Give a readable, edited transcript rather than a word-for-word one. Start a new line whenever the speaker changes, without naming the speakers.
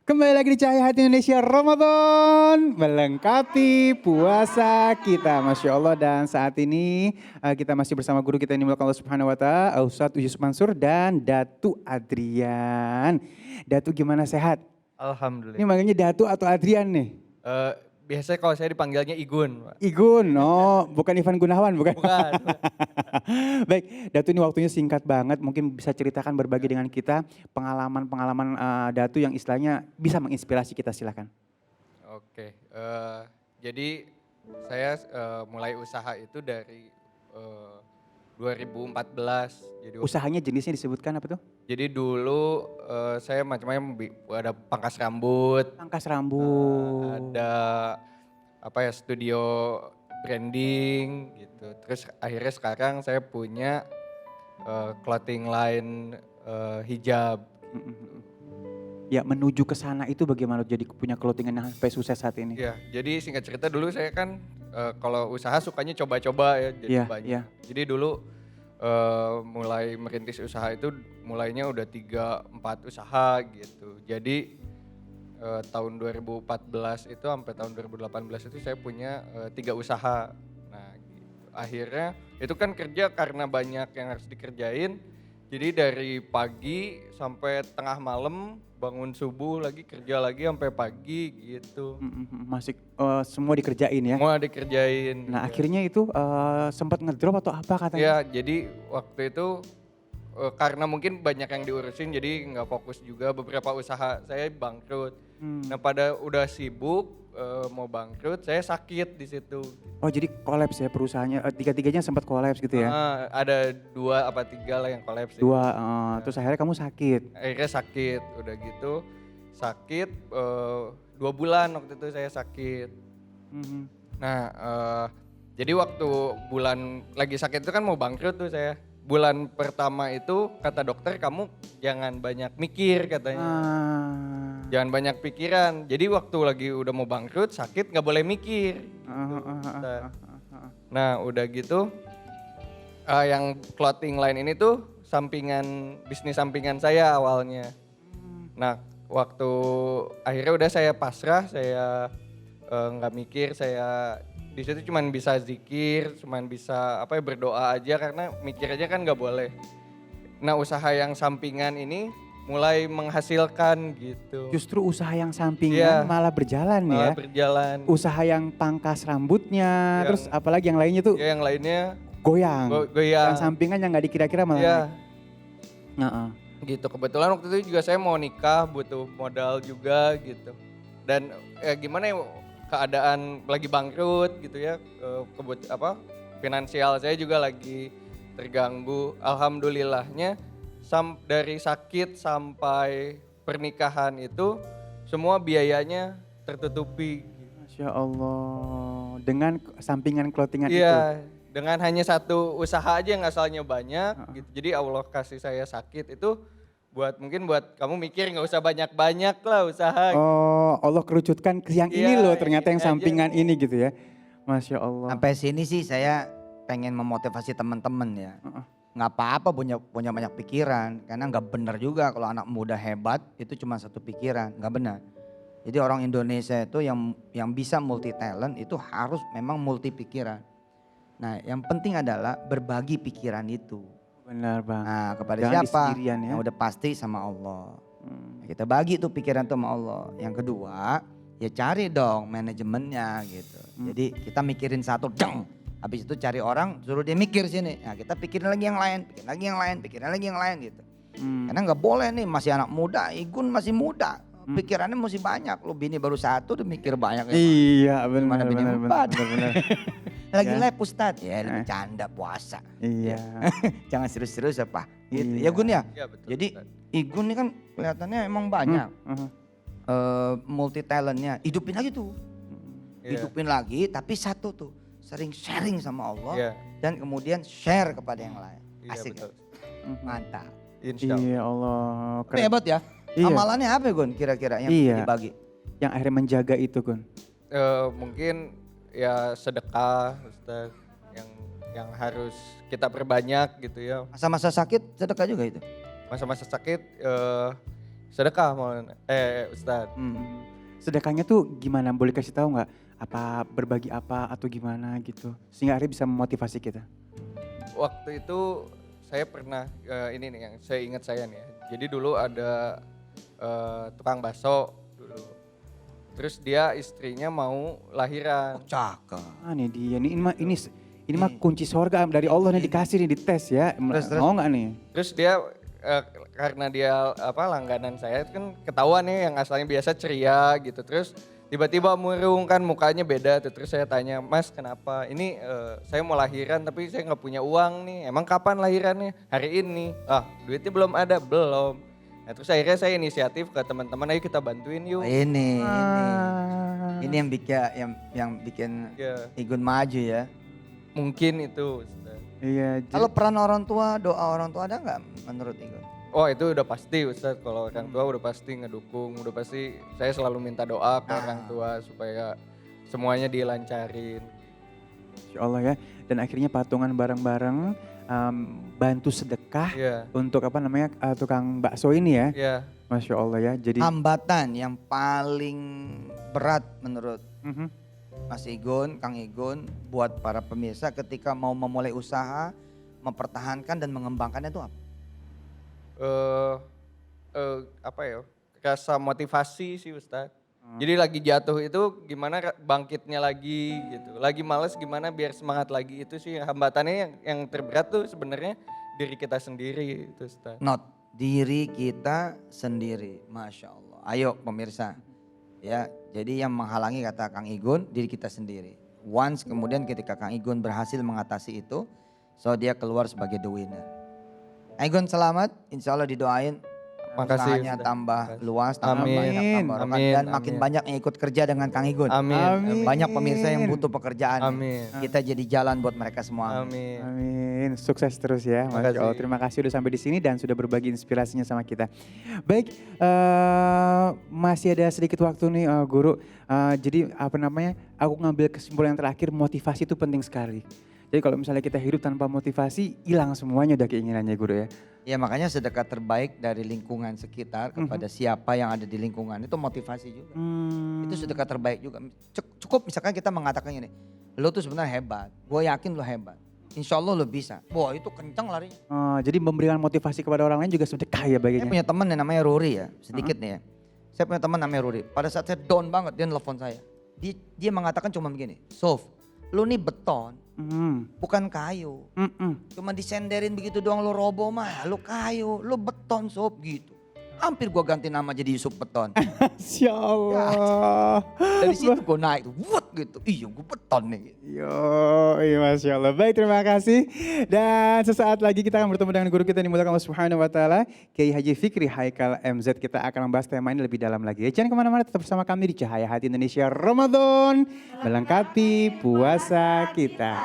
Kembali lagi di Cahaya Hati Indonesia Ramadan melengkapi puasa kita, Masya Allah. Dan saat ini kita masih bersama guru kita yang dimulakan Allah Subhanahu Wa Taala, Ustadz Yusuf Mansur dan Datu Adrian. Datu gimana, sehat? Ini
Alhamdulillah.
manggilnya Datu atau Adrian nih?
Biasanya kalau saya dipanggilnya Igun, Pak.
Igun, oh bukan Ivan Gunawan, bukan?
Bukan.
Baik, Datu ini waktunya singkat banget, mungkin bisa ceritakan berbagi dengan kita pengalaman-pengalaman Datu yang istilahnya bisa menginspirasi kita, silakan.
Oke, jadi saya mulai usaha itu dari 2014.
Usahanya jenisnya disebutkan apa tuh?
Jadi dulu saya macam-macam ada pangkas rambut,
Pangkas rambut.
ada apa ya studio branding gitu. Terus akhirnya sekarang saya punya clothing line hijab.
Ya, menuju ke sana itu bagaimana jadi punya clothingan yang sampai sukses saat ini?
Ya, jadi singkat cerita dulu saya kan kalau usaha sukanya coba-coba ya jadi
Iya,
banyak.
iya.
Jadi dulu mulai merintis usaha itu mulainya udah 3-4 usaha gitu. Jadi tahun 2014 itu sampai tahun 2018 itu saya punya 3 usaha. Nah gitu. Akhirnya itu kan kerja karena banyak yang harus dikerjain. Jadi dari pagi sampai tengah malam bangun subuh lagi kerja lagi sampai pagi gitu.
Masih semua dikerjain ya?
Semua dikerjain.
Nah
ya.
akhirnya itu sempat ngedrop atau apa katanya?
Ya jadi waktu itu karena mungkin banyak yang diurusin jadi nggak fokus juga, beberapa usaha saya bangkrut. Nah pada udah sibuk mau bangkrut saya sakit di situ.
Oh jadi kolaps ya perusahaannya, tiga-tiganya sempat kolaps gitu ya?
Ada 2 apa 3 lah yang kolaps.
2, terus akhirnya kamu sakit?
Akhirnya sakit, udah gitu sakit 2 bulan waktu itu saya sakit. Nah jadi waktu bulan lagi sakit itu kan mau bangkrut tuh saya. Bulan pertama itu kata dokter kamu jangan banyak mikir katanya. Jangan banyak pikiran. Jadi waktu lagi udah mau bangkrut sakit nggak boleh mikir. Nah udah gitu yang clothing line ini tuh bisnis sampingan saya awalnya. Nah waktu akhirnya udah saya pasrah, saya nggak mikir, saya di situ cuman bisa zikir, cuman bisa berdoa aja karena mikir aja kan nggak boleh. Nah usaha yang sampingan ini mulai menghasilkan gitu.
Justru usaha yang sampingan malah berjalan ya?
Malah berjalan.
Usaha yang pangkas rambutnya, terus apalagi yang lainnya tuh
Ya yang lainnya
goyang.
goyang.
Yang sampingan yang gak dikira-kira malah naik.
Gitu, kebetulan waktu itu juga saya mau nikah, butuh modal juga gitu. Dan gimana ya keadaan lagi bangkrut gitu ya, finansial saya juga lagi terganggu. Alhamdulillahnya dari sakit sampai pernikahan itu semua biayanya tertutupi.
Masya Allah, dengan sampingan clothingan itu.
Iya, dengan hanya satu usaha aja yang asalnya banyak gitu. Jadi Allah kasih saya sakit itu mungkin buat kamu mikir nggak usah banyak-banyak lah usaha.
Oh, Allah kerucutkan ke yang ini loh ternyata yang sampingan ini gitu ya. Masya Allah.
Sampai sini sih saya pengen memotivasi teman-teman ya. Nggak apa-apa punya banyak pikiran, karena nggak benar juga kalau anak muda hebat itu cuma satu pikiran, nggak benar. Jadi orang Indonesia itu yang bisa multi talent itu harus memang multi pikiran. Nah yang penting adalah berbagi pikiran itu.
Benar Bang.
Nah kepada
Jangan
siapa?
ya.
Yang udah pasti sama Allah. Kita bagi tuh pikiran tuh sama Allah. Yang kedua ya cari dong manajemennya gitu. Jadi kita mikirin satu, habis itu cari orang suruh dia mikir sini. Nah kita pikirin lagi yang lain, pikirin lagi yang lain gitu. Karena nggak boleh nih masih anak muda, Igun masih muda. Pikirannya masih banyak, lu bini baru 1 udah mikir banyak.
Iya
Mana bini 4.
benar.
Lagi live Ustadz, ya bercanda puasa.
Iya.
Jangan serius-serius apa gitu. Ya Gun ya.
Iya, betul,
Jadi
Ustaz.
Igun ini kan kelihatannya emang banyak multi talentnya. Hidupin lagi tuh. Hidupin lagi tapi satu tuh. Sering sharing sama Allah dan kemudian share kepada yang lain.
Iya,
Asik
betul.
ya? Mantap.
Insya Allah.
Iya Allah.
Tapi hebat ya.
Iya.
Amalannya apa Gun kira-kira yang
Iya.
dibagi?
Yang akhirnya menjaga itu Gun.
Mungkin ya sedekah Ustaz, yang harus kita perbanyak gitu ya.
Masa-masa sakit sedekah juga itu?
Masa-masa sakit sedekah mau Ustadz.
Sedekahnya tuh gimana? Boleh kasih tahu nggak? Apa berbagi apa atau gimana gitu? Sehingga akhirnya bisa memotivasi kita.
Waktu itu saya pernah ini nih yang saya ingat saya nih ya. Jadi dulu ada tukang bakso dulu. Terus dia istrinya mau lahiran.
Cakep.
Ah nih dia nih ini mah kunci sorga dari Allah nih dikasih nih dites ya.
Terus.
Mau nggak nih?
Terus dia karena dia langganan saya kan ketahuan nih yang asalnya biasa ceria gitu. Terus tiba-tiba murung kan mukanya beda tuh. Terus saya tanya, "Mas kenapa? Ini saya mau lahiran tapi saya nggak punya uang nih. Emang kapan lahirannya? Hari ini." "Ah, duitnya belum ada." "Belum." Nah, terus akhirnya saya inisiatif ke teman-teman, "Ayo kita bantuin yuk."
Ini yang bikin
Ya,
Igun maju ya.
mungkin itu. Ustaz.
Iya.
Kalau peran orang tua, doa orang tua ada nggak menurut Igun?
Oh itu udah pasti Ustadz, kalau orang tua udah pasti ngedukung, udah pasti saya selalu minta doa ke orang tua supaya semuanya dilancarin.
Insya Allah ya. Dan akhirnya patungan bareng-bareng bantu sedekah
Iya,
untuk tukang bakso ini ya.
iya.
Masya Allah ya. Jadi
Hambatan yang paling berat menurut
Mhm.
Mas Igun, Kang Igun buat para pemirsa ketika mau memulai usaha, mempertahankan dan mengembangkannya itu apa?
Apa ya? Rasa motivasi sih Ustadz. Jadi lagi jatuh itu gimana bangkitnya lagi gitu. Lagi males gimana biar semangat lagi, itu sih hambatannya yang terberat tuh sebenarnya diri kita sendiri itu Ustadz.
Not diri kita sendiri, Masya Allah. Ayo pemirsa, ya jadi yang menghalangi kata Kang Igun diri kita sendiri. Once kemudian ketika Kang Igun berhasil mengatasi itu, so dia keluar sebagai the winner. Kang Igun selamat, insya Allah didoain.
Makasih,
Usahanya
Ustaz.
tambah luas, tambah
Amin.
banyak, tambah barokah,
Amin.
dan makin
Amin.
banyak yang ikut kerja dengan Kang Igun.
Amin.
Amin.
Banyak pemirsa yang butuh pekerjaan.
Amin.
Kita jadi jalan buat mereka semua.
Amin.
Amin. Sukses terus ya. Masya
Makasih.
Allah. Terima kasih udah sampai di sini dan sudah berbagi inspirasinya sama kita. Baik, masih ada sedikit waktu nih Guru. Jadi aku ngambil kesimpulan yang terakhir, motivasi itu penting sekali. Jadi kalau misalnya kita hidup tanpa motivasi, hilang semuanya udah keinginannya Guru ya.
Ya makanya sedekah terbaik dari lingkungan sekitar kepada siapa yang ada di lingkungan itu motivasi juga. Itu sedekah terbaik juga. Cukup misalkan kita mengatakan ini, lo tuh sebenarnya hebat, gue yakin lo hebat. Insya Allah lo bisa. Wah itu kencang larinya.
Jadi memberikan motivasi kepada orang lain juga sedekah ya
Saya
baginya.
punya teman yang namanya Ruri ya, sedikit nih ya. Saya punya teman namanya Ruri, pada saat saya down banget dia nelfon saya. Dia mengatakan cuma begini, Sof, lo nih beton, bukan kayu. Cuma disenderin begitu doang lo roboh mah, lo kayu, lo beton Sof gitu. Hampir gua ganti nama jadi Yusuf Beton.
Masya Allah.
Dari situ gue naik, wut gitu. Iya gue beton nih.
Yo, iya Masya Allah. Baik, terima kasih. Dan sesaat lagi kita akan bertemu dengan guru kita yang dimuliakan Allah Subhanahu wa Ta'ala, Kiai Haji Fikri Haikal MZ. Kita akan membahas tema ini lebih dalam lagi. Jangan kemana-mana, tetap bersama kami di Cahaya Hati Indonesia Ramadan, melengkapi puasa kita.